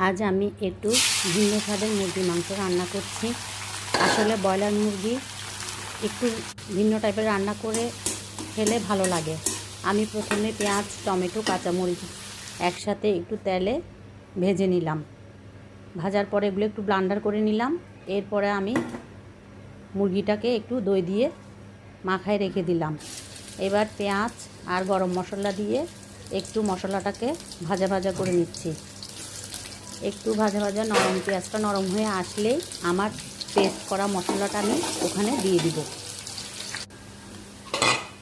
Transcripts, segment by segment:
আজ আমি একটু ভিন্ন স্বাদের মুরগির মাংস রান্না করছি। আসলে ব্রয়লার মুরগি একটু ভিন্ন টাইপের রান্না করে খেলে ভালো লাগে। আমি প্রথমে পেঁয়াজ, টমেটো, কাঁচামরিচ একসাথে একটু তেলে ভেজে নিলাম। ভাজার পরে এগুলো একটু ব্লান্ডার করে নিলাম। এরপরে আমি মুরগিটাকে একটু দই দিয়ে মাখায় রেখে দিলাম। এবার পেঁয়াজ আর গরম মশলা দিয়ে একটু মশলাটাকে ভাজা ভাজা করে নিচ্ছি। একটু ভাজা ভাজা পেঁয়াজটা নরম হয়ে আসলেই আমার পেস্ট করা মশলাটা আমি ওখানে দিয়ে দিব।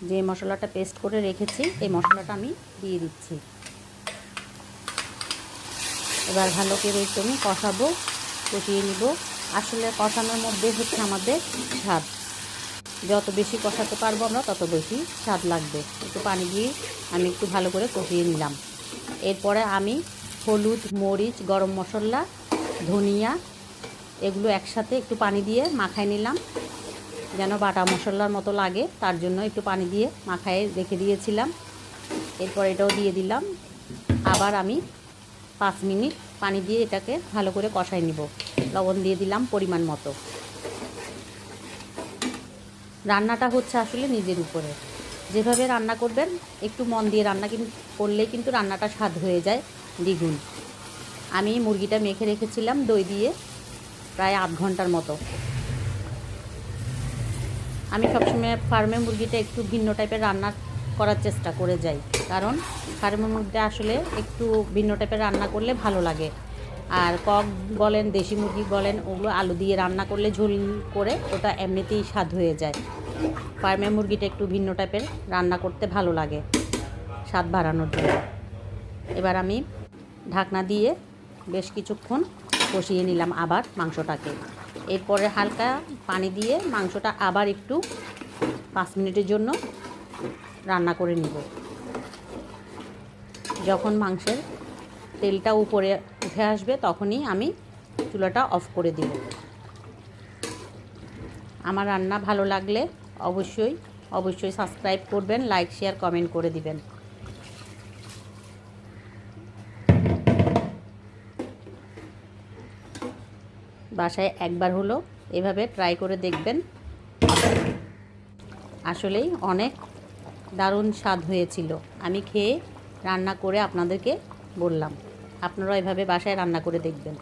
যে মশলাটা পেস্ট করে রেখেছি এই মশলাটা আমি দিয়ে দিচ্ছি। এবার ভালো করে একটু আমি কষাবো, কষিয়ে নিব। আসলে কষানোর মধ্যে হচ্ছে আমাদের স্বাদ, যত বেশি কষাতে পারবো আমরা তত বেশি স্বাদ লাগবে। একটু পানি দিয়ে আমি একটু ভালো করে কষিয়ে নিলাম। এরপরে আমি হলুদ, মরিচ, গরম মশলা, ধনিয়া এগুলো একসাথে একটু পানি দিয়ে মাখায় নিলাম, যেন বাটা মশলার মতো লাগে, তার জন্য একটু পানি দিয়ে মাখায় রেখে দিয়েছিলাম। এরপর এটাও দিয়ে দিলাম। আবার আমি 5 মিনিট পানি দিয়ে এটাকে ভালো করে কষাই নিব। লবণ দিয়ে দিলাম পরিমাণ মতো। রান্নাটা হচ্ছে আসলে নিজের উপরে, যেভাবে রান্না করবেন একটু মন দিয়ে রান্না করলেই কিন্তু রান্নাটা স্বাদ হয়ে যায় দ্বিগুণ। আমি মুরগিটা মেখে রেখেছিলাম দই দিয়ে প্রায় 8 ঘন্টার মতো। আমি সবসময় ফার্মের মুরগিটা একটু ভিন্ন টাইপের রান্না করার চেষ্টা করে যাই, কারণ ফার্মের মধ্যে আসলে একটু ভিন্ন টাইপের রান্না করলে ভালো লাগে। আর কক বলেন, দেশি মুরগি বলেন, ওগুলো আলু দিয়ে রান্না করলে ঝোল করে ওটা এমনিতেই স্বাদ হয়ে যায়। ফার্মের মুরগিটা একটু ভিন্ন টাইপের রান্না করতে ভালো লাগে স্বাদ বাড়ানোর জন্য। এবার আমি ঢাকনা দিয়ে বেশ কিছুক্ষণ কষিয়ে নিলাম আবার মাংসটাকে। এরপরে হালকা পানি দিয়ে মাংসটা আবার একটু 5 মিনিটের জন্য রান্না করে নিব। যখন মাংসের তেলটা উপরে উঠে আসবে তখনই আমি চুলাটা অফ করে দিব। আমার রান্না ভালো লাগলে অবশ্যই সাবস্ক্রাইব করবেন, লাইক, শেয়ার, কমেন্ট করে দিবেন। বাসায় একবার হলো এভাবে ট্রাই করে দেখবেন। আসলেই অনেক দারুণ স্বাদ হয়েছিল। আমি খেয়ে রান্না করে আপনাদেরকে বললাম, আপনারাও এভাবে বাসায় রান্না করে দেখবেন।